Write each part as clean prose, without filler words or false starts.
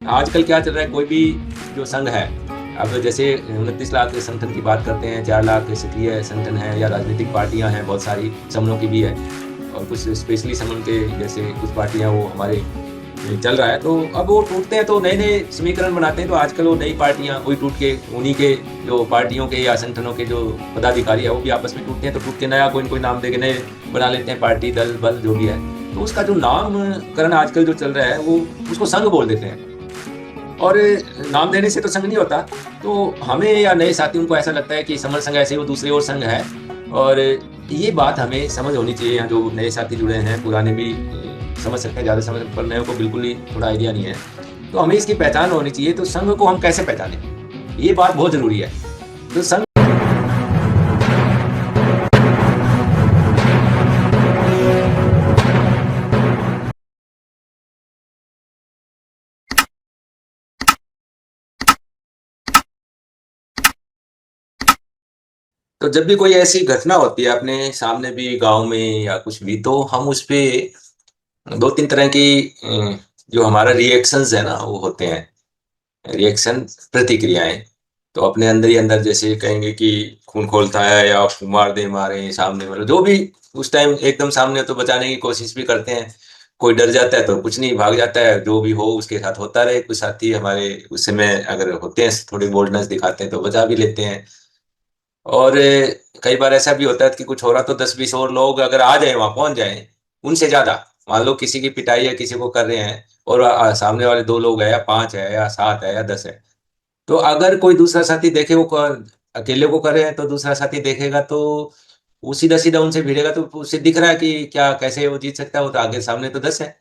आजकल क्या चल रहा है, कोई भी जो संघ है, अब जैसे 29 लाख के संगठन की बात करते हैं, 4 लाख के सक्रिय संगठन है या राजनीतिक पार्टियां हैं, बहुत सारी समूहों की भी है और कुछ स्पेशली समूह के जैसे कुछ पार्टियां वो हमारे चल रहा है। तो अब वो टूटते हैं तो नए नए समीकरण बनाते हैं, तो आजकल वो नई पार्टियां वही टूट के उन्हीं के जो पार्टियों के या संगठनों के जो पदाधिकारी है वो भी आपस में टूटते हैं, तो टूट के नया कोई न कोई नाम दे के नए बना लेते हैं, पार्टी दल बल जो भी है। तो उसका जो नामकरण आजकल जो चल रहा है वो उसको संघ बोल देते हैं, और नाम देने से तो संघ नहीं होता। तो हमें या नए साथियों को ऐसा लगता है कि समर संघ ऐसे वो दूसरे और संघ है, और ये बात हमें समझ होनी चाहिए। यहाँ जो नए साथी जुड़े हैं, पुराने भी समझ सकते हैं, ज़्यादा समझ, पर नए को बिल्कुल ही थोड़ा आइडिया नहीं है। तो हमें इसकी पहचान होनी चाहिए। तो संघ को हम कैसे पहचानें, ये बात बहुत जरूरी है। तो संघ, तो जब भी कोई ऐसी घटना होती है अपने सामने भी, गांव में या कुछ भी, तो हम उस पे दो तीन तरह की जो हमारा रिएक्शंस है ना वो होते हैं। रिएक्शन, प्रतिक्रियाएं। तो अपने अंदर ही अंदर जैसे कहेंगे कि खून खोलता है या मार दे, मारे सामने वाले जो भी। उस टाइम एकदम सामने हो तो बचाने की कोशिश भी करते हैं। कोई डर जाता है तो कुछ नहीं, भाग जाता है। जो भी हो उसके साथ होता रहे। कुछ साथी हमारे उस समय अगर होते हैं, थोड़ी बोल्डनेस दिखाते हैं तो बचा भी लेते हैं। और कई बार ऐसा भी होता है कि कुछ हो रहा तो 10-20 और लोग अगर आ जाए, वहां पहुंच जाए उनसे ज्यादा। मान लो किसी की पिटाई या किसी को कर रहे हैं, और सामने वाले दो लोग है या पांच है या सात है या 10 है, तो अगर कोई दूसरा साथी देखे वो अकेले को करे हैं, तो दूसरा साथी देखेगा तो वो सीधा सीधा उनसे भिड़ेगा। तो उसे दिख रहा है कि क्या कैसे वो जीत सकता है, वो तो आगे सामने तो 10 है।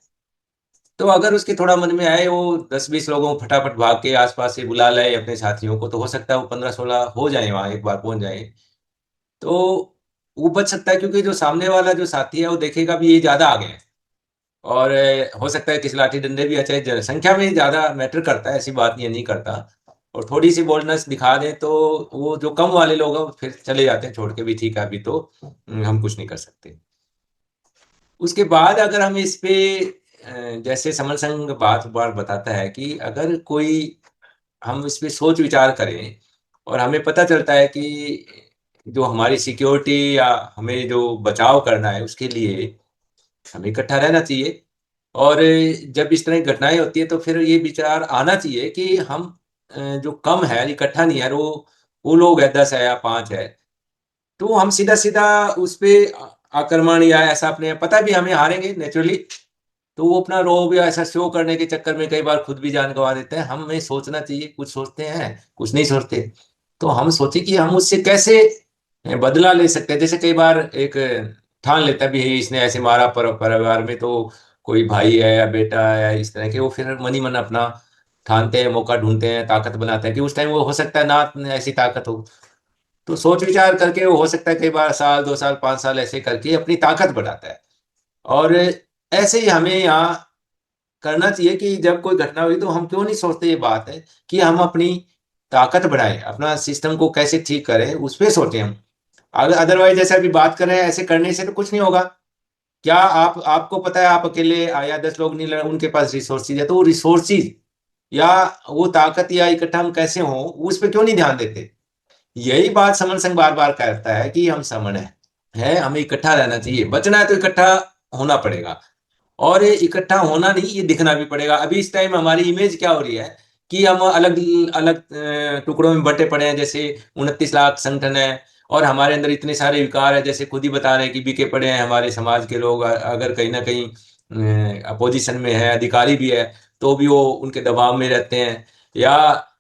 तो अगर उसके थोड़ा मन में आए, वो 10-20 लोगों को फटाफट भाग के आसपास से बुला लाए अपने साथियों को, तो हो सकता है वो 15-16 हो जाए, वहां एक बार पहुंच जाए। तो वो बच सकता है, क्योंकि जो सामने वाला जो साथी है वो देखेगा भी ये ज्यादा आगे है। और हो सकता है किसी लाठी डंडे भी, अच्छा जनसंख्या में ज्यादा मैटर करता है, ऐसी बात ये नहीं करता। और थोड़ी सी बोल्डनेस दिखा दें तो वो जो कम वाले लोग हैं वो फिर चले जाते हैं छोड़ के भी, ठीक है अभी तो हम कुछ नहीं कर सकते। उसके बाद अगर हम इस पे जैसे समर संघ बात बार बताता है कि अगर कोई, हम इस पे सोच विचार करें और हमें पता चलता है कि जो हमारी सिक्योरिटी या हमें जो बचाव करना है उसके लिए हमें इकट्ठा रहना चाहिए। और जब इस तरह की घटनाएं होती है तो फिर ये विचार आना चाहिए कि हम जो कम है, इकट्ठा नहीं है, वो लोग है, 10 है या 5 है, तो हम सीधा सीधा उस पे आक्रमण या ऐसा, अपने पता भी हमें हारेंगे नेचुरली, तो वो अपना रोब या ऐसा शो करने के चक्कर में कई बार खुद भी जान गंवा देते हैं। हमें सोचना चाहिए, कुछ सोचते हैं कुछ नहीं सोचते। तो हम सोचे कि हम उससे कैसे बदला ले सकते हैं। जैसे कई बार एक ठान लेता भी है इसने ऐसे मारा, पर परिवार में तो कोई भाई है या बेटा है या इस तरह के, वो फिर मन ही मन अपना ठानते हैं, मौका ढूंढते हैं, ताकत बनाते हैं कि उस टाइम वो हो सकता है ना ऐसी ताकत हो। तो सोच विचार करके वो हो सकता है कई बार साल 2 साल 5 साल ऐसे करके अपनी ताकत बढ़ाता है। और ऐसे ही हमें यहाँ करना चाहिए कि जब कोई घटना हुई तो हम क्यों नहीं सोचते, ये बात है कि हम अपनी ताकत बढ़ाएं, अपना सिस्टम को कैसे ठीक करें उस पर सोचें हम। अगर अदरवाइज जैसे अभी बात कर रहे हैं, ऐसे करने से तो कुछ नहीं होगा। क्या आपको पता है, आप अकेले या 10 लोग नहीं लड़, उनके पास रिसोर्सेज है, तो वो रिसोर्सेज या वो ताकत या इकट्ठा हम कैसे हों उस पर क्यों नहीं ध्यान देते। यही बात समन संघ बार बार कहता है कि हम समन है, हमें इकट्ठा रहना चाहिए। बचना है तो इकट्ठा होना पड़ेगा, और ये इकट्ठा होना नहीं, ये दिखना भी पड़ेगा। अभी इस टाइम हमारी इमेज क्या हो रही है कि हम अलग अलग टुकड़ों में बंटे पड़े हैं। जैसे 29 लाख संगठन है और हमारे अंदर इतने सारे विकार है, जैसे खुद ही बता रहे हैं कि बिके पड़े हैं हमारे समाज के लोग। अगर कहीं ना कहीं अपोजिशन में है, अधिकारी भी है, तो भी वो उनके दबाव में रहते हैं। या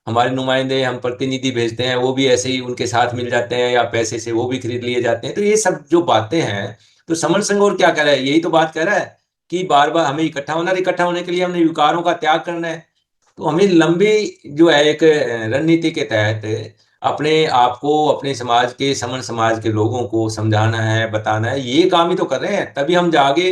हमारे नुमाइंदे, हम प्रतिनिधि भेजते हैं, वो भी ऐसे ही उनके साथ मिल जाते हैं या पैसे से वो भी खरीद लिए जाते हैं। तो ये सब जो बातें हैं, तो समर संघ और क्या कह रहा है, यही तो बात कह रहा है कि बार बार हमें इकट्ठा होना है, इकट्ठा होने के लिए हमने विकारों का त्याग करना है। तो हमें लंबी जो है एक रणनीति के तहत अपने आप को, अपने समाज के, समन समाज के लोगों को समझाना है, बताना है। ये काम ही तो कर रहे हैं, तभी हम जागे,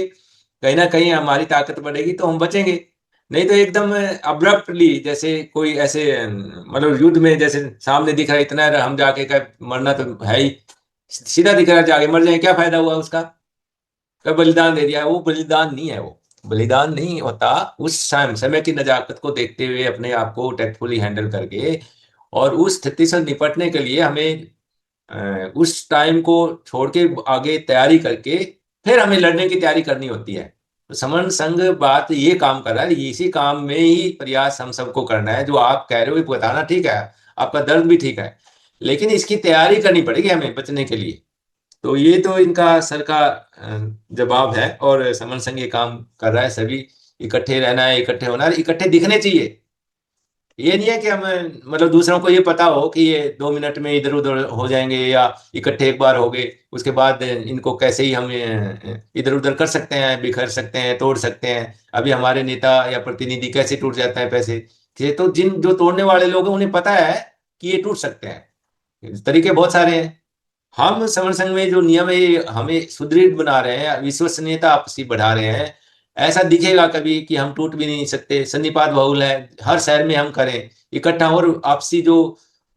कहीं ना कहीं हमारी ताकत बढ़ेगी तो हम बचेंगे। नहीं तो एकदम अब्रप्टली, जैसे कोई ऐसे मतलब युद्ध में जैसे सामने दिख रहा है इतना है, हम जाके क्या मरना तो है ही, सीधा दिख रहा है, जाके मर जाए क्या फायदा हुआ उसका, का बलिदान दे दिया, वो बलिदान नहीं है वो। बलिदान नहीं होता। उस समय की नजाकत को देखते हुए अपने आप को टैक्टफुली हैंडल करके और उस स्थिति से निपटने के लिए हमें उस टाइम को छोड़ के आगे तैयारी करके फिर हमें लड़ने की तैयारी करनी होती है। तो समन संघ बात ये काम कर रहा है, इसी काम में ही प्रयास हम सबको करना है। जो आप कह रहे हो ये बताना ठीक है, आपका दर्द भी ठीक है, लेकिन इसकी तैयारी करनी पड़ेगी हमें बचने के लिए। तो ये तो इनका सर का जवाब है, और समन संघ ये काम कर रहा है। सभी इकट्ठे रहना है, इकट्ठे होना है, इकट्ठे दिखने चाहिए। ये नहीं है कि हम मतलब दूसरों को ये पता हो कि ये 2 मिनट में इधर उधर हो जाएंगे या इकट्ठे एक बार हो गए, उसके बाद इनको कैसे ही हम इधर उधर कर सकते हैं, बिखर सकते हैं, तोड़ सकते हैं। अभी हमारे नेता या प्रतिनिधि कैसे टूट जाता है पैसे से, तो जिन जो तोड़ने वाले लोग हैं उन्हें पता है कि ये टूट सकते हैं। तरीके बहुत सारे हैं। हम समर संघ में जो नियम है ये हमें सुदृढ़ बना रहे हैं, विश्वसनीयता आपसी बढ़ा रहे हैं। ऐसा दिखेगा कभी कि हम टूट भी नहीं सकते, सन्निपात बहुल है, हर शहर में हम करें इकट्ठा, और आपसी जो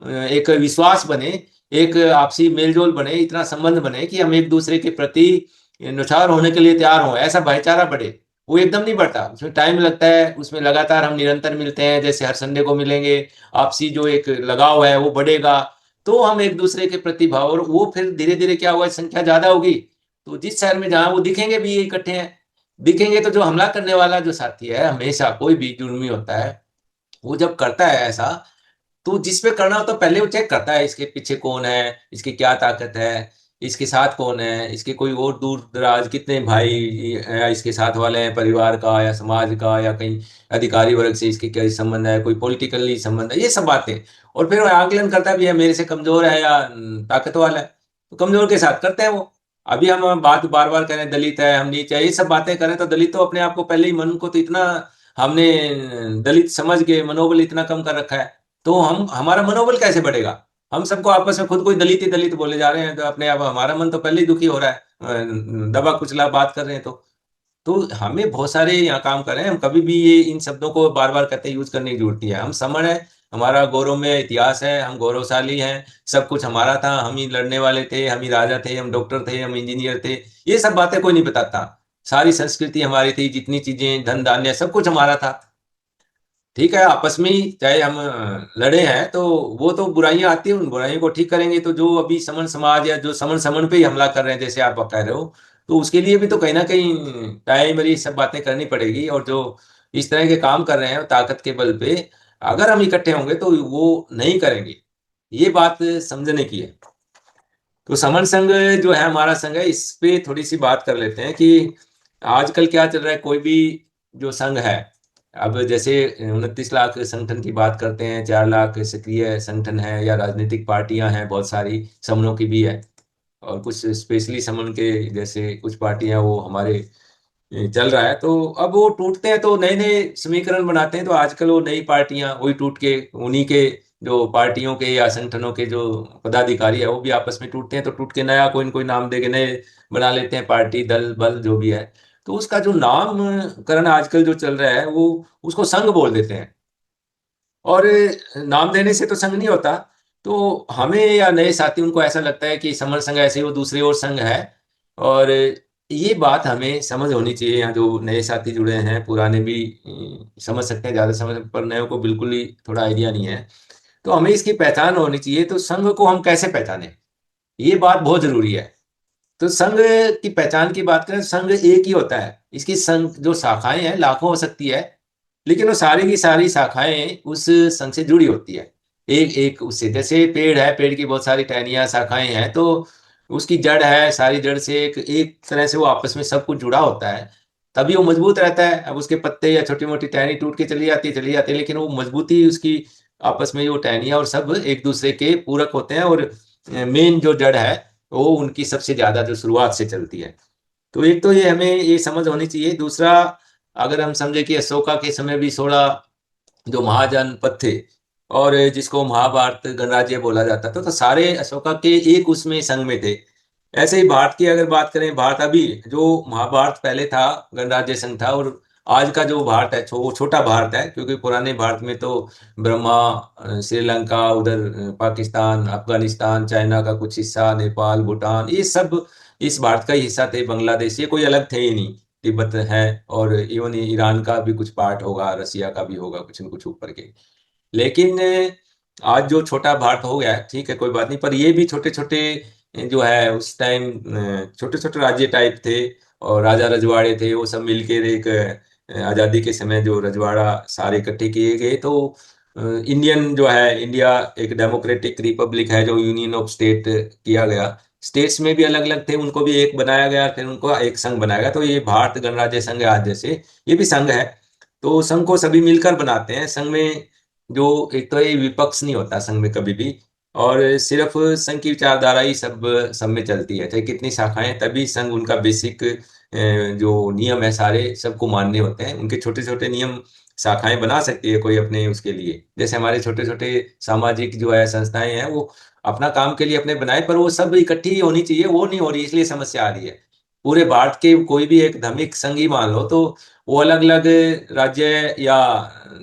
एक विश्वास बने, एक आपसी मेलजोल बने, इतना संबंध बने कि हम एक दूसरे के प्रति नुछावर होने के लिए तैयार हों, ऐसा भाईचारा बढ़े। वो एकदम नहीं बढ़ता, उसमें टाइम लगता है। उसमें लगातार हम निरंतर मिलते हैं, जैसे हर संडे को मिलेंगे, आपसी जो एक लगाव है वो बढ़ेगा। तो हम एक दूसरे के प्रति भाव, और वो फिर धीरे धीरे क्या हुआ, संख्या ज्यादा होगी तो जिस शहर में जहां वो दिखेंगे भी ये इकट्ठे हैं, दिखेंगे तो जो हमला करने वाला जो साथी है, हमेशा कोई भी जुर्मी होता है, वो जब करता है ऐसा, तो जिस पे करना हो तो पहले वो चेक करता है इसके पीछे कौन है, इसकी क्या ताकत है, इसके साथ कौन है, इसके कोई और दूर दराज कितने भाई या इसके साथ वाले हैं, परिवार का या समाज का या कहीं अधिकारी वर्ग से इसके क्या संबंध है, कोई पॉलिटिकली संबंध है, ये सब बातें। और फिर वो आकलन करता भी है मेरे से कमजोर है या ताकत वाला है, तो कमजोर के साथ करते हैं वो। अभी हम बात बार बार करें दलित है, हम नीचे है, ये सब बातें करें, तो दलित तो अपने आप को पहले ही मन को तो इतना हमने दलित समझ के मनोबल इतना कम कर रखा है, तो हम हमारा मनोबल कैसे बढ़ेगा? हम सबको आपस में खुद को ही दलित बोले जा रहे हैं, तो अपने आप हमारा मन तो पहले ही दुखी हो रहा है, दबा कुचला बात कर रहे हैं। तो हमें बहुत सारे यहाँ काम कर रहे हैं, हम कभी भी ये इन शब्दों को बार बार कहते यूज करने की जरूरत नहीं है। हम समण है, हमारा गौरवमय इतिहास है, हम गौरवशाली हैं, सब कुछ हमारा था, हम ही लड़ने वाले थे, हम ही राजा थे, हम डॉक्टर थे, हम इंजीनियर थे। ये सब बातें कोई नहीं बताता। सारी संस्कृति हमारी थी, जितनी चीजें धन धान्य सब कुछ हमारा था। ठीक है, आपस में ही चाहे हम लड़े हैं, तो वो तो बुराइयां आती हैं, उन बुराइयों को ठीक करेंगे। तो जो अभी समन समाज या जो समन समन पे ही हमला कर रहे हैं जैसे आप कह रहे हो, तो उसके लिए भी तो कहीं ना कहीं प्राइमरी सब बातें करनी पड़ेगी। और जो इस तरह के काम कर रहे हैं ताकत के बल पे, अगर हम इकट्ठे होंगे तो वो नहीं करेंगे। ये बात समझने की है। तो समन संघ जो है हमारा संघ है, इस पे थोड़ी सी बात कर लेते हैं कि आजकल क्या चल रहा है। कोई भी जो संघ है, अब जैसे 29 लाख संगठन की बात करते हैं, 4 लाख सक्रिय संगठन है या राजनीतिक पार्टियां हैं, बहुत सारी समनों की भी है, और कुछ स्पेशली समन के जैसे कुछ पार्टियां वो हमारे चल रहा है। तो अब वो टूटते हैं तो नए नए समीकरण बनाते हैं, तो आजकल वो नई पार्टियां वही टूट के उन्हीं के जो पार्टियों के या संगठनों के जो पदाधिकारी है वो भी आपस में टूटते हैं, तो टूट के नया कोई न कोई नाम देके नए बना लेते हैं, पार्टी दल बल जो भी है। तो उसका जो नामकरण आजकल जो चल रहा है वो उसको संघ बोल देते हैं, और नाम देने से तो संघ नहीं होता। तो हमें या नए साथी उनको ऐसा लगता है कि समर संघ ऐसे ही वो दूसरी ओर संघ है। और ये बात हमें समझ होनी चाहिए। यहाँ जो नए साथी जुड़े हैं, पुराने भी समझ सकते हैं, ज्यादा समझ, पर नए को बिल्कुल ही थोड़ा आइडिया नहीं है। तो हमें इसकी पहचान होनी चाहिए। तो संघ को हम कैसे पहचाने, ये बात बहुत जरूरी है। तो संघ की पहचान की बात करें, संघ एक ही होता है, इसकी संघ जो शाखाएं हैं लाखों हो सकती है, लेकिन वो सारी की सारी शाखाएं उस संघ से जुड़ी होती है। एक एक उससे, जैसे पेड़ है, पेड़ की बहुत सारी टहनियां शाखाएं हैं, तो उसकी जड़ है, सारी जड़ से एक एक तरह से वो आपस में सब कुछ जुड़ा होता है, तभी वो मजबूत रहता है। अब उसके पत्ते या छोटी मोटी टहनी टूट के चली जाती है, लेकिन वो मजबूती उसकी आपस में, जो टहनियां और सब एक दूसरे के पूरक होते हैं, और मेन जो जड़ है वो उनकी सबसे ज्यादा जो शुरुआत से चलती है। तो एक तो ये हमें ये समझ होनी चाहिए। दूसरा, अगर हम समझे कि अशोका के समय भी 16 जो महाजनपद थे, और जिसको महाभारत गणराज्य बोला जाता था, तो सारे अशोका के एक उसमें संघ में थे। ऐसे ही भारत की अगर बात करें, भारत अभी जो महाभारत पहले था गणराज्य संघ था, और आज का जो भारत है वो छोटा भारत है, क्योंकि पुराने भारत में तो ब्रह्मा, श्रीलंका, उधर पाकिस्तान, अफगानिस्तान, चाइना का कुछ हिस्सा, नेपाल, भूटान, ये सब इस भारत का ही हिस्सा थे, बांग्लादेश, ये कोई अलग थे ही नहीं। तिब्बत है, और इवन ईरान का भी कुछ पार्ट होगा, रसिया का भी होगा कुछ न कुछ ऊपर के। लेकिन आज जो छोटा भारत हो गया है, ठीक है कोई बात नहीं, पर ये भी छोटे छोटे जो है उस टाइम छोटे छोटे राज्य टाइप थे, और राजा रजवाड़े थे, वो सब मिलके एक आज़ादी के समय जो रजवाड़ा सारे इकट्ठे किए गए, तो इंडियन जो है, इंडिया एक डेमोक्रेटिक रिपब्लिक है जो यूनियन ऑफ स्टेट किया गया। स्टेट्स में भी अलग अलग थे, उनको भी एक बनाया गया, फिर उनको एक संघ बनाया गया, तो ये भारत गणराज्य संघ है आज जैसे, ये भी संघ है। तो संघ को सभी मिलकर बनाते हैं। संघ में जो एक तो ये विपक्ष नहीं होता संघ में कभी भी, और सिर्फ संघ की विचारधारा ही सब में चलती है, चाहे कितनी शाखाएं, तभी संघ उनका बेसिक जो नियम है सारे सबको मानने होते हैं। उनके छोटे छोटे नियम शाखाएं बना सकती है कोई अपने उसके लिए, जैसे हमारे छोटे छोटे सामाजिक जो है संस्थाएं हैं, वो अपना काम के लिए अपने बनाए, पर वो सब इकट्ठी ही होनी चाहिए, वो नहीं हो रही, इसलिए समस्या आ रही है। पूरे भारत के कोई भी एक धार्मिक संघ ही मान लो, तो वो अलग अलग राज्य या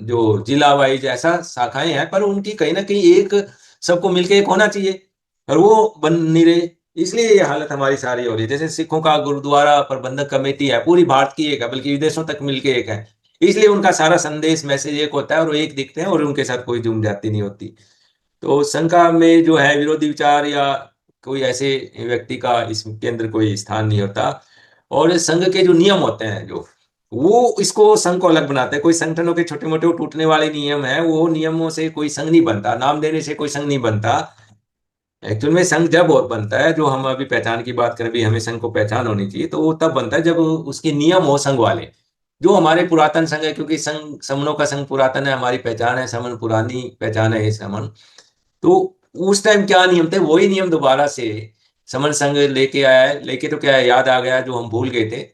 जो जिला वाइज ऐसा शाखाएं हैं, पर उनकी कहीं ना कहीं एक सबको मिलके एक होना चाहिए, और वो बन नहीं रहे। इसलिए ये हालत हमारी सारी हो रही है। जैसे सिखों का गुरुद्वारा प्रबंधक कमेटी है, पूरी भारत की एक है, बल्कि विदेशों तक मिलके एक है। इसलिए उनका सारा संदेश मैसेज एक होता है, और वो एक दिखते हैं, और उनके साथ कोई जुम जाती नहीं होती। तो शंका में जो है विरोधी विचार या कोई ऐसे व्यक्ति का इसके अंदर कोई स्थान नहीं होता। और संघ के जो नियम होते हैं, जो वो इसको संघ को अलग बनाते हैं। कोई संगठनों के छोटे मोटे टूटने वाले नियम है, वो नियमों से कोई संघ नहीं बनता, नाम देने से कोई संघ नहीं बनता। एक्चुअल में संघ जब बनता है, जो हम अभी पहचान की बात करें भी, हमें संघ को पहचान होनी चाहिए, तो वो तब बनता है जब उसके नियम हो संघ वाले, जो हमारे पुरातन संघ है, क्योंकि संघ समनों का संघ पुरातन है, हमारी पहचान है समन, पुरानी पहचान है ये समन। तो उस टाइम क्या नियम थे, वही नियम दोबारा से समन संघ लेके आया है। लेके तो क्या है, याद आ गया जो हम भूल गए थे।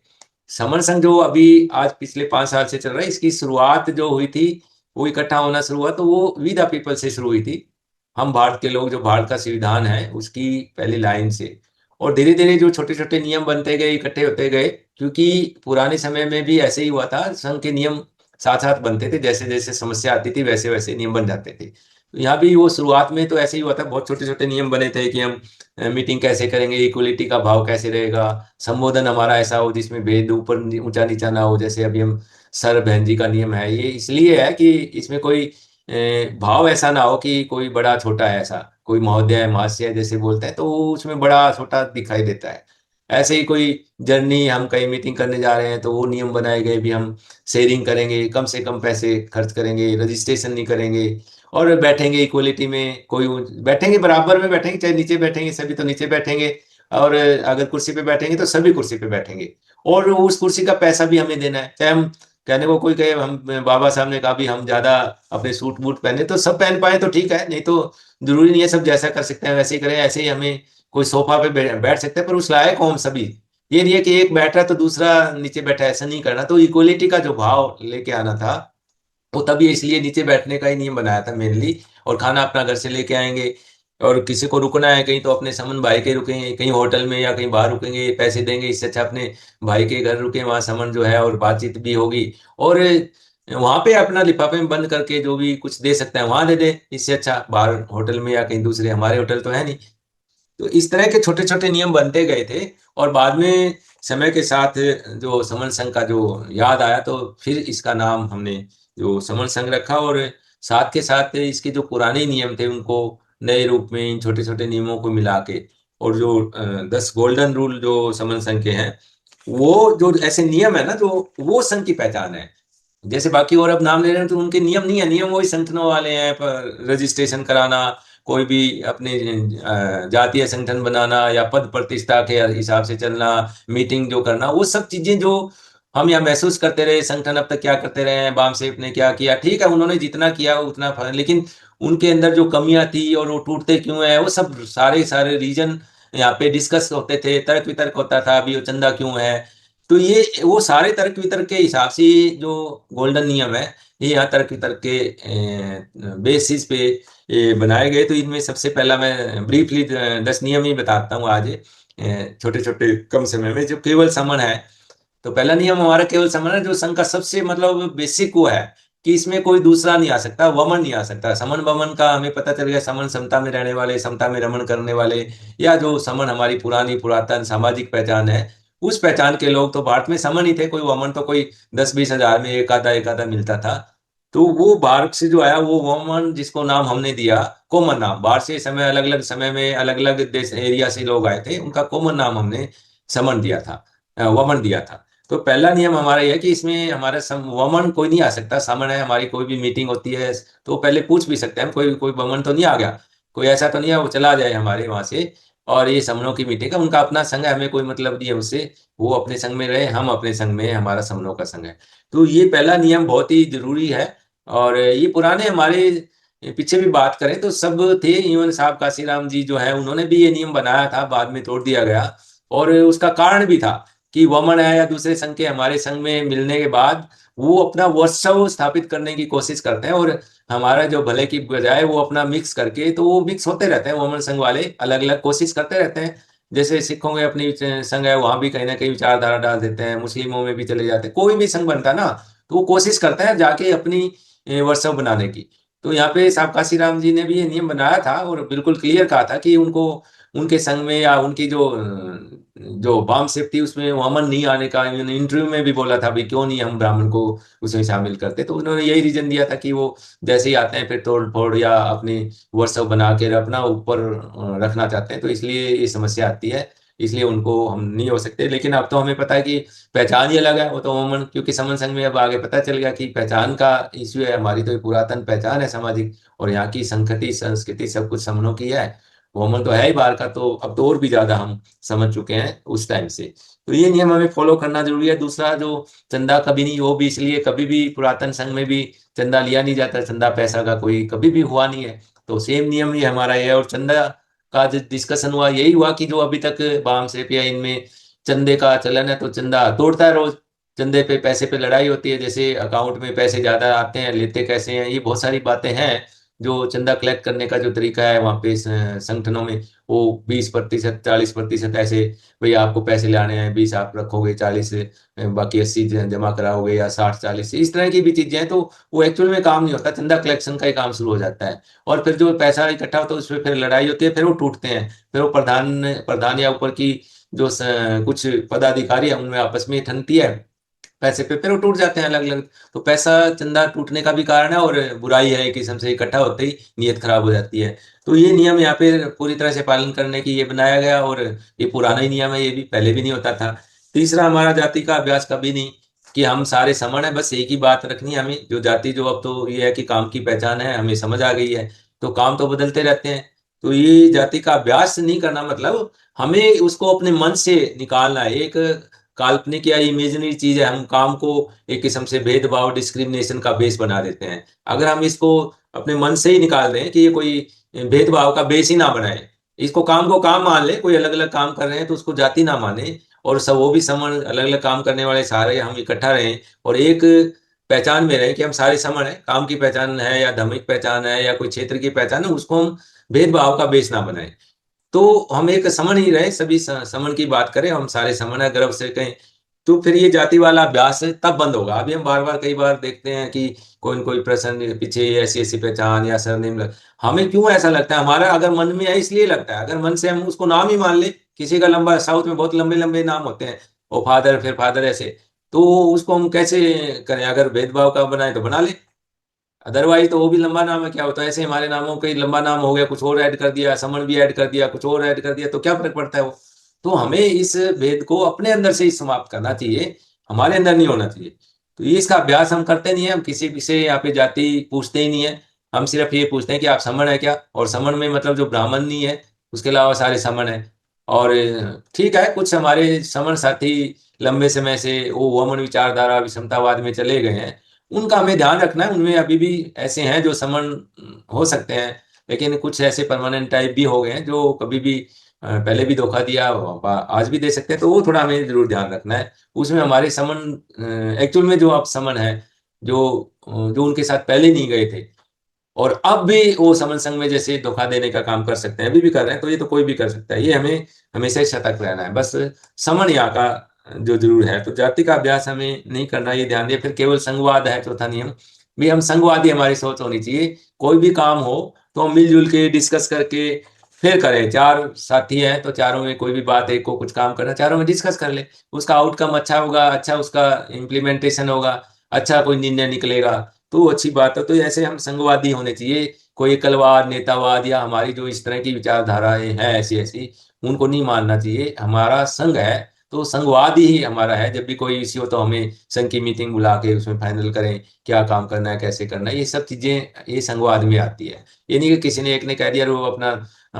समर संघ जो अभी आज पिछले 5 साल से चल रहा है, इसकी शुरुआत जो हुई थी, वो इकट्ठा होना शुरू हुआ, तो वो वी द पीपल से शुरू हुई थी। हम भारत के लोग, जो भारत का संविधान है उसकी पहली लाइन से। और धीरे धीरे जो छोटे छोटे नियम बनते गए, इकट्ठे होते गए, क्योंकि पुराने समय में भी ऐसे ही हुआ था, संघ के नियम साथ साथ बनते थे, जैसे जैसे समस्या आती थी वैसे वैसे नियम बन जाते थे। तो यहाँ भी वो शुरुआत में तो ऐसे ही हुआ था, बहुत छोटे छोटे नियम बने थे कि हम मीटिंग कैसे करेंगे, इक्वलिटी का भाव कैसे रहेगा, संबोधन हमारा ऐसा हो जिसमें भेद ऊपर ऊंचा नीचा ना हो, जैसे अभी हम सर बहन जी का नियम है, ये इसलिए है कि इसमें कोई भाव ऐसा ना हो कि कोई बड़ा छोटा है, ऐसा कोई महोदय महाशय जैसे बोलते हैं तो वो उसमें बड़ा छोटा दिखाई देता है। ऐसे ही कोई जर्नी, हम कहीं मीटिंग करने जा रहे हैं तो वो नियम बनाए गए भी, हम शेयरिंग करेंगे, कम से कम पैसे खर्च करेंगे, रजिस्ट्रेशन नहीं करेंगे, और बैठेंगे इक्वलिटी में, कोई बैठेंगे बराबर में बैठेंगे, चाहे नीचे बैठेंगे सभी तो नीचे बैठेंगे, और अगर कुर्सी पे बैठेंगे तो सभी कुर्सी पे बैठेंगे, और उस कुर्सी का पैसा भी हमें देना है। चाहे हम कहने को कोई कहे, हम बाबा साहब ने कहा भी हम ज्यादा अपने सूट बूट पहने तो सब पहन पाए तो ठीक है, नहीं तो जरूरी नहीं है सब जैसा कर सकते हैं वैसे ही करें। ऐसे ही हमें कोई सोफा पे बैठ सकते हैं, पर उस लायक हो हम सभी। ये नहीं है कि एक बैठ रहा है तो दूसरा नीचे बैठा है, ऐसा नहीं करना। तो इक्वलिटी का जो भाव लेके आना था, वो तभी इसलिए नीचे बैठने का ही नियम बनाया था मेनली। और खाना अपना घर से लेके आएंगे, और किसी को रुकना है कहीं तो अपने समन भाई के रुकेंगे, कहीं होटल में या कहीं बाहर रुकेंगे, पैसे देंगे, इससे अच्छा अपने भाई के घर रुके, वहाँ समन जो है और बातचीत भी होगी। और वहां पे अपना लिफाफे में बंद करके जो भी कुछ दे सकते हैं वहां दे दे, इससे अच्छा बाहर होटल में या कहीं दूसरे, हमारे होटल तो है नहीं। तो इस तरह के छोटे छोटे नियम बनते गए थे, और बाद में समय के साथ जो समन संघ का जो याद आया, तो फिर इसका नाम हमने जो समन संघ रखा, और साथ के साथ इसके जो पुराने नियम थे उनको नए रूप में इन छोटे छोटे नियमों को मिला के, और जो 10 गोल्डन रूल जो समन संघ के हैं, वो जो ऐसे नियम है ना, जो वो संघ की पहचान है। जैसे बाकी और अब नाम ले रहे हैं तो उनके नियम नहीं है, नियम वही संगठनों वाले हैं, पर रजिस्ट्रेशन कराना, कोई भी अपने जातीय संगठन बनाना, या पद प्रतिष्ठा के हिसाब से चलना, मीटिंग जो करना, वो सब चीजें जो हम यहाँ महसूस करते रहे, संगठन अब तक क्या करते रहे हैं, बामसेफ ने क्या किया, ठीक है उन्होंने जितना किया उतना लेकिन उनके अंदर जो कमियां थी और वो टूटते क्यों है, वो सब सारे सारे रीजन यहाँ पे डिस्कस होते थे, तर्क वितर्क होता था, अभी वो चंदा क्यों है। तो ये वो सारे तर्क वितर्क के हिसाब से जो गोल्डन नियम है, ये यहाँ तर्क वितर्क के बेसिस पे ये बनाए गए। तो इनमें सबसे पहला मैं ब्रीफली 10 नियम ही बताता हूँ आज, छोटे छोटे कम समय में, जो केवल समन है। तो पहला नियम हमारा केवल समन है, जो संघ का सबसे मतलब बेसिक वो है कि इसमें कोई दूसरा नहीं आ सकता, वमन नहीं आ सकता। समन वमन का हमें पता चल गया, समन समता में रहने वाले, समता में रमन करने वाले, या जो समन हमारी पुरानी पुरातन सामाजिक पहचान है, उस पहचान के लोग तो भारत में समन ही थे, कोई वमन तो कोई 10-20 हजार में एक आधा मिलता था। तो वो बाहर से जो आया वो वमन, जिसको नाम हमने दिया कॉमन नाम, बाहर से समय अलग अलग समय में अलग अलग देश एरिया से लोग आए थे, उनका कॉमन नाम हमने समन दिया था, वमन दिया था। तो पहला नियम हमारा यह है कि इसमें हमारा वमन कोई नहीं आ सकता। समन है, हमारी कोई भी मीटिंग होती है तो पहले पूछ भी सकते हैं हम, कोई कोई वमन तो नहीं आ गया, कोई ऐसा तो नहीं है वो चला जाए हमारे वहां से। और ये समनों की मीटिंग है, उनका अपना संघ है, हमें कोई मतलब नहीं है उससे, वो अपने संघ में रहे, हम अपने संघ में, हमारा समनों का संघ है। तो ये पहला नियम बहुत ही जरूरी है। और ये पुराने हमारे पीछे भी बात करें तो सब थे, इवन साहब काशीराम जी जो है उन्होंने भी ये नियम बनाया था, बाद में तोड़ दिया गया। और उसका कारण भी था कि वमन है या दूसरे संघ के हमारे संघ में मिलने के बाद वो अपना वर्चस्व स्थापित करने की कोशिश करते हैं, और हमारा जो भले की बजाय वो अपना मिक्स करके, तो वो मिक्स होते रहते हैं वमन संघ वाले, अलग अलग कोशिश करते रहते हैं। जैसे सिखों में अपनी संघ है, वहां भी कहीं ना कहीं विचारधारा डाल देते हैं, मुस्लिमों में भी चले जाते हैं, कोई भी संघ बनता है ना तो वो कोशिश करता है जाके अपनी वर्चस्व बनाने की। तो यहाँ पे साहब काशीराम जी ने भी ये नियम बनाया था और बिल्कुल क्लियर कहा था कि उनको उनके संघ में या उनकी जो बाम सेफ थी उसमें वामन नहीं आने का, इंटरव्यू में भी बोला था भाई क्यों नहीं हम ब्राह्मण को उसमें शामिल करते, तो उन्होंने यही रीजन दिया था कि वो जैसे ही आते हैं फिर तोड़ फोड़ या अपनी वर्चस्व बना के अपना ऊपर रखना चाहते हैं, तो इसलिए ये समस्या आती है, इसलिए उनको हम नहीं हो सकते। लेकिन अब तो हमें पता है कि पहचान ही अलग है, वो तो वमन, क्योंकि समन संघ में अब आगे पता चल गया कि पहचान का इश्यू है, हमारी तो ये पुरातन पहचान है सामाजिक, और यहाँ की संस्कृति संस्कृति सब कुछ समनों की है, वमन तो है ही बाहर का, तो अब तो और भी ज्यादा हम समझ चुके हैं उस टाइम से। तो ये नियम हमें फॉलो करना जरूरी है। दूसरा जो चंदा कभी नहीं, वो भी इसलिए कभी भी पुरातन संघ में भी चंदा लिया नहीं जाता, चंदा पैसा का कोई कभी भी हुआ नहीं है। तो सेम नियम ही हमारा ये है। और चंदा का जो डिस्कशन हुआ यही हुआ कि जो अभी तक बाम से या इनमें चंदे का चलन है, तो चंदा तोड़ता है रोज, चंदे पे पैसे पे लड़ाई होती है, जैसे अकाउंट में पैसे ज्यादा आते हैं लेते कैसे हैं, ये बहुत सारी बातें हैं। जो चंदा कलेक्ट करने का जो तरीका है वहाँ पे संगठनों में, वो 20%, 40% ऐसे, भाई आपको पैसे लाने हैं 20 आप रखोगे, 40 बाकी 80 जमा कराओगे, या 60-40, इस तरह की भी चीजें हैं। तो वो एक्चुअल में काम नहीं होता, चंदा कलेक्शन का ही काम शुरू हो जाता है। और फिर जो पैसा इकट्ठा होता है उस पर फिर लड़ाई होती है, फिर वो टूटते हैं, फिर वो प्रधान प्रधान या ऊपर की जो कुछ पदाधिकारी है उनमें आपस में ठनती है पैसे पे, फिर वो टूट जाते हैं अलग अलग। तो पैसा चंदा टूटने का भी कारण है, और बुराई है, एक किस्म से इकट्ठा होते ही नीयत खराब हो जाती है। तो ये नियम यहाँ पे पूरी तरह से पालन करने की ये बनाया गया, और ये पुराना ही नियम है, ये भी पहले भी नहीं होता था। तीसरा, हमारा जाति का अभ्यास कभी नहीं, कि हम सारे समान है, बस एक ही बात रखनी है हमें, जो जाति जो अब तो ये है कि काम की पहचान है, हमें समझ आ गई है, तो काम तो बदलते रहते हैं। तो ये जाति का अभ्यास नहीं करना मतलब हमें उसको अपने मन से निकालना है। एक काल्पनिक या इमेजिनरी चीज है, हम काम को एक किस्म से भेदभाव डिस्क्रिमिनेशन का बेस बना देते हैं। अगर हम इसको अपने मन से ही निकाल रहे हैं कि ये कोई भेदभाव का बेस ही ना बनाए, इसको काम को काम मान ले, कोई अलग अलग काम कर रहे हैं तो उसको जाति ना माने, और सब वो भी समान, अलग अलग काम करने वाले सारे हम इकट्ठा रहें और एक पहचान में रहें कि हम सारे समान हैं, काम की पहचान है या धार्मिक पहचान है या कोई क्षेत्र की पहचान है, उसको हम भेदभाव का बेस ना बनाए। तो हम एक समन ही रहे, सभी समन की बात करें, हम सारे समन है, गर्व से कहें, तो फिर ये जाति वाला अभ्यास तब बंद होगा। अभी हम बार बार कई बार देखते हैं कि कोई न कोई प्रश्न पीछे ऐसी ऐसी पहचान या सरनेम हमें क्यों ऐसा लगता है, हमारा अगर मन में है इसलिए लगता है, अगर मन से हम उसको नाम ही मान ले, किसी का लंबा, साउथ में बहुत लंबे लंबे नाम होते हैं, ओ फादर फिर फादर ऐसे, तो उसको हम कैसे करें, अगर भेदभाव का बनाए तो बना ले, अदरवाइज तो वो भी लंबा नाम है, क्या होता है ऐसे हमारे नामों के लंबा नाम हो गया, कुछ और ऐड कर दिया, समण भी ऐड कर दिया, कुछ और ऐड कर दिया, तो क्या फर्क पड़ता है वो। तो हमें इस भेद को अपने अंदर से ही समाप्त करना चाहिए, हमारे अंदर नहीं होना चाहिए। तो ये इसका अभ्यास हम करते नहीं है, हम किसी से यहाँ पे जाति पूछते ही नहीं है, हम सिर्फ ये पूछते हैं कि आप समण है क्या, और समण में मतलब जो ब्राह्मण नहीं है उसके अलावा सारे समण है। और ठीक है, कुछ हमारे समण साथी लंबे समय से वो वमन विचारधारा विषमतावाद में चले गए हैं, उनका हमें ध्यान रखना है, उनमें अभी भी ऐसे हैं जो समन हो सकते हैं, लेकिन कुछ ऐसे परमानेंट टाइप भी हो गए हैं जो कभी भी पहले भी धोखा दिया, आज भी दे सकते हैं, तो वो थोड़ा हमें जरूर ध्यान रखना है। उसमें हमारे समन एक्चुअल में जो आप समन है, जो जो उनके साथ पहले नहीं गए थे और अब भी वो समन संघ में जैसे धोखा देने का काम कर सकते हैं, अभी भी कर रहे हैं, तो ये तो कोई भी कर सकता है, ये हमें हमेशा ही सतर्क रहना है। बस समन यहाँ का जो जरूर है, तो जाति का अभ्यास हमें नहीं करना, ये ध्यान दिए। फिर केवल संघवाद है चौथा नियम, भी हम संघवादी हमारी सोच होनी चाहिए, कोई भी काम हो तो हम मिलजुल के डिस्कस करके फिर करें। चार साथी हैं तो चारों में कोई भी बात, एक को कुछ काम करना, चारों में डिस्कस कर ले। उसका आउटकम अच्छा होगा, अच्छा उसका इम्प्लीमेंटेशन होगा, अच्छा कोई निर्णय निकलेगा, तो अच्छी बात है। तो ऐसे हम संघवादी होने चाहिए। कोई एकलवाद, नेतावाद या हमारी जो इस तरह की विचारधाराएं हैं ऐसी ऐसी, उनको नहीं मानना चाहिए। हमारा संघ है तो संघवाद ही हमारा है। जब भी कोई इश्यू हो तो हमें संघ की मीटिंग बुला के उसमें फाइनल करें क्या काम करना है, कैसे करना है, ये सब चीजें ये संघवाद में आती है। ये नहीं कि किसी ने एक ने कह दिया और वो अपना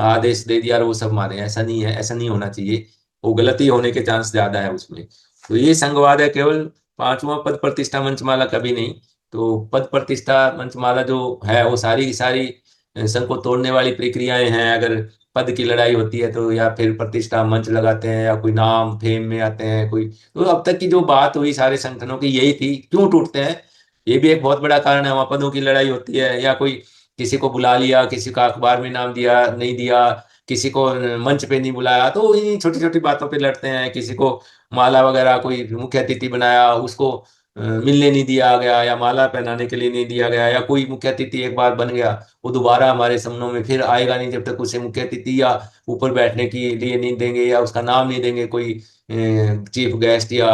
आदेश दे दिया और वो सब माने, ऐसा नहीं है, ऐसा नहीं होना चाहिए। वो गलती होने के चांस ज्यादा है उसमें। तो ये संघवाद है केवल। पांचवा पद प्रतिष्ठा मंचमाला कभी नहीं। तो पद प्रतिष्ठा मंचमाला जो है वो सारी की सारी संघ को तोड़ने वाली प्रक्रियाएं हैं। अगर पद की लड़ाई होती है तो या फिर प्रतिष्ठा मंच लगाते हैं या कोई नाम फेम में आते हैं कोई। तो अब तक की जो बात हुई सारे संगठनों की यही थी, क्यों टूटते हैं। ये भी एक बहुत बड़ा कारण है। वहाँ पदों की लड़ाई होती है या कोई किसी को बुला लिया, किसी का अखबार में नाम दिया नहीं दिया, किसी को मंच पे नहीं बुलाया, तो इन छोटी छोटी बातों पे लड़ते हैं। किसी को माला वगैरह कोई मुख्य अतिथि बनाया, उसको मिलने नहीं दिया गया या माला पहनाने के लिए नहीं दिया गया, या कोई मुख्य अतिथि एक बार बन गया वो दोबारा हमारे समनों में फिर आएगा नहीं जब तक उसे मुख्य अतिथि या ऊपर बैठने के लिए नहीं देंगे या उसका नाम नहीं देंगे। कोई चीफ गेस्ट या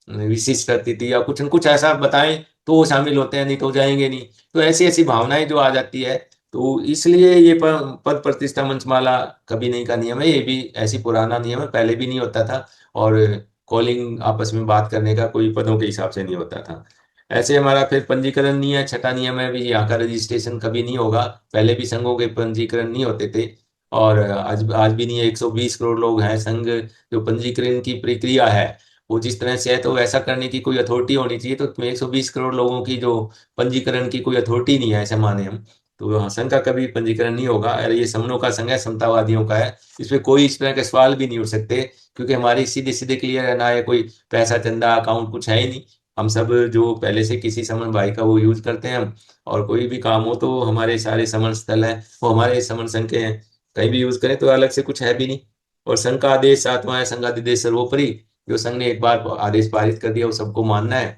विशिष्ट अतिथि या कुछ न कुछ ऐसा बताएं तो वो शामिल होते हैं, नहीं तो जाएंगे नहीं। तो ऐसी ऐसी भावनाएं जो आ जाती है। तो इसलिए ये पद प्रतिष्ठा मंचमाला कभी नहीं का नियम है। ये भी ऐसी पुराना नियम है, पहले भी नहीं होता था। और कॉलिंग आपस में बात करने का कोई पदों के हिसाब से नहीं होता था। ऐसे हमारा फिर पंजीकरण नहीं है, छठा नियम है भी यहाँ का रजिस्ट्रेशन कभी नहीं होगा। पहले भी संघों के पंजीकरण नहीं होते थे और आज आज भी नहीं है। 120 करोड़ लोग हैं। संघ जो पंजीकरण की प्रक्रिया है वो जिस तरह से है, तो ऐसा करने की कोई अथॉरिटी होनी चाहिए। तो 120 करोड़ लोगों की जो पंजीकरण की कोई अथॉरिटी नहीं है ऐसे माने हम। तो हाँ, संघ का कभी पंजीकरण नहीं होगा। अरे ये समनों का संघ है, समतावादियों का है। इसमें कोई इस तरह के सवाल भी नहीं उठ सकते, क्योंकि हमारी सीधे सीधे क्लियर है ना, है कोई पैसा चंदा अकाउंट कुछ है ही नहीं। हम सब जो पहले से किसी समन भाई का वो यूज करते हैं हम। और कोई भी काम हो तो हमारे सारे समन स्थल है वो हमारे समन संघ के हैं। कहीं भी यूज करें तो अलग से कुछ है भी नहीं। और संघ का आदेश सातवां है, संघाधिदेश सर्वोपरि। जो संघ ने एक बार आदेश पारित कर दिया वो सबको मानना है।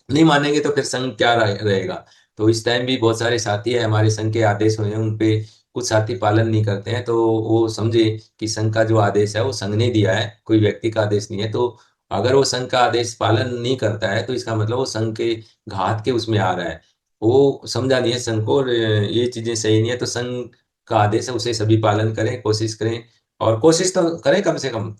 नहीं मानेंगे तो फिर संघ क्या रहेगा। तो इस टाइम भी बहुत सारे साथी है हमारे संघ के आदेश हुए हैं उन पे कुछ साथी पालन नहीं करते हैं, तो वो समझे कि संघ का जो आदेश है वो संघ ने दिया है, कोई व्यक्ति का आदेश नहीं है। तो अगर वो संघ का आदेश पालन नहीं करता है तो इसका मतलब वो संघ के घात के उसमें आ रहा है। वो समझा नहीं है संघ को, और ये चीजें सही नहीं है। तो संघ का आदेश है उसे सभी पालन करें, कोशिश करें। और कोशिश तो करें कम से कम।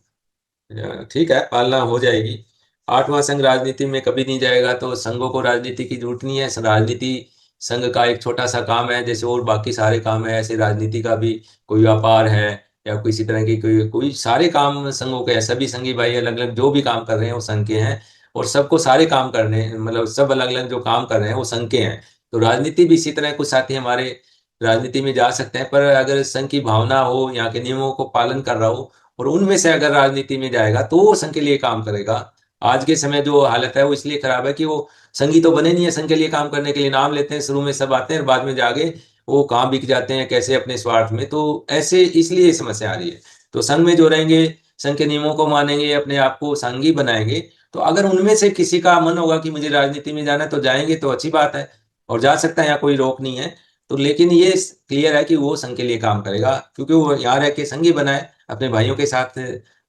ठीक है, पालना हो जाएगी। आठवां संघ राजनीति में कभी नहीं जाएगा। तो संघों को राजनीति की जरूरत नहीं है। राजनीति संघ का एक छोटा सा काम है, जैसे और बाकी सारे काम है ऐसे राजनीति का भी कोई व्यापार है या किसी तरह की कोई कोई सारे काम संघों के हैं। सभी संघी भाई अलग अलग जो भी काम कर रहे हैं वो संघ के हैं। और सबको सारे काम करने मतलब सब अलग अलग जो काम कर रहे हैं वो संघ के हैं। तो राजनीति भी इसी तरह कुछ साथी हमारे राजनीति में जा सकते हैं, पर अगर संघ की भावना हो, यहाँ के नियमों को पालन कर रहा हो और उनमें से अगर राजनीति में जाएगा तो वो संघ के लिए काम करेगा। आज के समय जो हालत है वो इसलिए खराब है कि वो संघी तो बने नहीं है। संघ के लिए काम करने के लिए नाम लेते हैं, शुरू में सब आते हैं, बाद में जाके वो कहाँ बिक जाते हैं कैसे अपने स्वार्थ में। तो ऐसे इसलिए ये समस्या आ रही है। तो संघ में जो रहेंगे, संघ के नियमों को मानेंगे, अपने आप को संघी बनाएंगे, तो अगर उनमें से किसी का मन होगा कि मुझे राजनीति में जाना है तो जाएंगे, तो अच्छी बात है और जा सकता है, यहाँ कोई रोक नहीं है। तो लेकिन ये क्लियर है कि वो संघ के लिए काम करेगा, क्योंकि वो यहाँ रह के संघी बना है, अपने भाइयों के साथ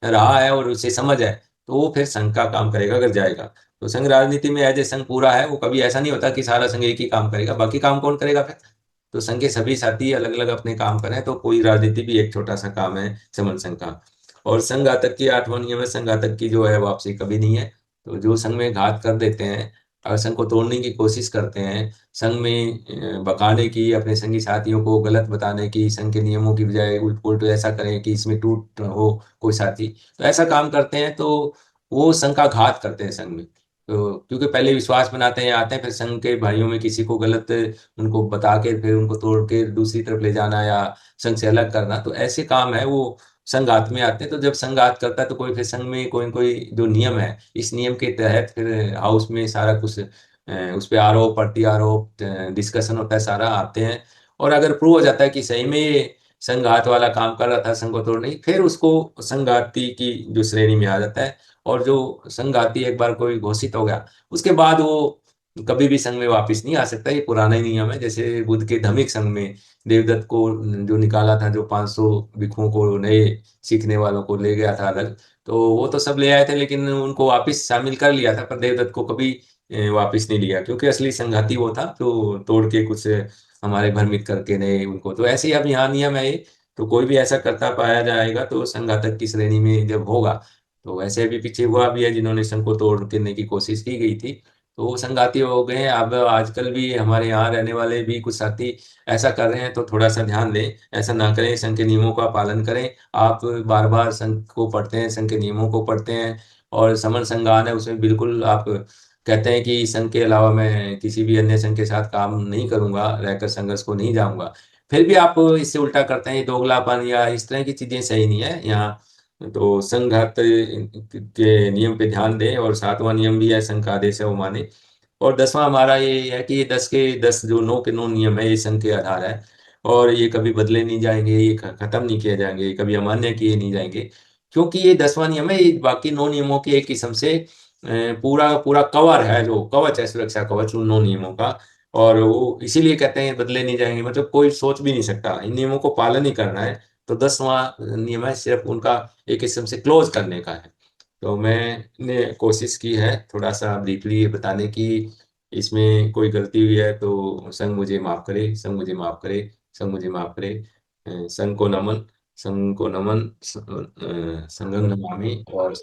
रहा है और उसे समझ है। तो वो फिर संघ का काम करेगा अगर जाएगा। तो संघ राजनीति में एज ए संघ पूरा है, वो कभी ऐसा नहीं होता कि सारा संघ एक ही काम करेगा, बाकी काम कौन करेगा फिर। तो संघ के सभी साथी अलग अलग अपने काम करें, तो कोई राजनीति भी एक छोटा सा काम है समन संघ का। और संघ घातक की आठवां नियम है, संघ घातक की जो है वापसी कभी नहीं है। तो जो संघ में घात कर देते हैं, अगर संघ को तोड़ने की कोशिश करते हैं, संघ में बकाने की, अपने संगी साथियों को गलत बताने की, संघ के नियमों की बजाय उल्ट पुल्ट ऐसा करें कि इसमें टूट हो कोई साथी, तो ऐसा काम करते हैं तो वो संघ का घात करते हैं संघ में। तो क्योंकि पहले विश्वास बनाते हैं, आते हैं, फिर संघ के भाइयों में किसी को गलत उनको बता के फिर उनको तोड़ के दूसरी तरफ ले जाना या संघ से अलग करना, तो ऐसे काम है वो संघात में आते हैं। तो जब संघात करता है तो कोई फिर संघ में कोई न कोई जो नियम है, इस नियम के तहत फिर हाउस में सारा कुछ उस पे आरोप प्रति आरोप डिस्कशन होता है, सारा आते हैं। और अगर प्रूव हो जाता है कि सही में ये संघात वाला काम कर रहा था, संघ को तोड़ नहीं, फिर उसको संघाती की जो श्रेणी में आ जाता है। और जो संघाती एक बार कोई घोषित हो गया उसके बाद वो कभी भी संघ में वापस नहीं आ सकता। ये पुराना ही नियम है। जैसे बुद्ध के धम्मिक संघ में देवदत्त को जो निकाला था, जो 500 भिक्षुओं को, नए सीखने वालों को ले गया था अलग, तो वो तो सब ले आए थे, लेकिन उनको वापस शामिल कर लिया था, पर देवदत्त को कभी वापस नहीं लिया, क्योंकि असली संघाती वो था जो तोड़ के कुछ हमारे भ्रमित करके नए उनको। तो ऐसे ही अब यहाँ नियम है ये। तो कोई भी ऐसा करता पाया जाएगा तो संघातक की श्रेणी में जब होगा, तो वैसे अभी पीछे हुआ भी है जिन्होंने संघ को तोड़ने की कोशिश की गई थी, तो वो संघाती हो गए हैं। अब आजकल भी हमारे यहाँ रहने वाले भी कुछ साथी ऐसा कर रहे हैं, तो थोड़ा सा ध्यान दें, ऐसा ना करें, संघ के नियमों का पालन करें। आप बार बार संघ को पढ़ते हैं, संघ के नियमों को पढ़ते हैं, और समन संज्ञान है उसमें बिल्कुल आप कहते हैं कि संघ के अलावा मैं किसी भी अन्य संघ के साथ काम नहीं करूंगा, रहकर संघर्ष को नहीं जाऊंगा, फिर भी आप इससे उल्टा करते हैं। ये दोगलापन या इस तरह की चीजें सही नहीं है यहाँ। तो संघात के नियम पे ध्यान दें, और 7वां नियम भी है संघ का आदेश है वो माने। और 10वां हमारा ये है कि ये 10 के 10 जो 9 के 9 नियम है, ये संघ के आधार है, और ये कभी बदले नहीं जाएंगे, ये खत्म नहीं किए जाएंगे, ये कभी अमान्य किए नहीं जाएंगे, क्योंकि ये 10वां नियम है, ये बाकी 9 नियमों के एक किस्म से पूरा पूरा कवर है, जो कवच है, सुरक्षा कवच उन 9 नियमों का। और वो इसीलिए कहते हैं ये बदले नहीं जाएंगे, मतलब कोई सोच भी नहीं सकता, इन नियमों को पालन ही करना है। तो 10वां नियम है सिर्फ उनका एक किस्म से क्लोज करने का है। तो मैंने कोशिश की है थोड़ा सा ब्रीफली ये बताने की, इसमें कोई गलती हुई है तो संघ मुझे माफ करे, संघ मुझे माफ करे, संघ मुझे माफ करे। संघ को नमन, संघ को नमन, संघं नमामि। और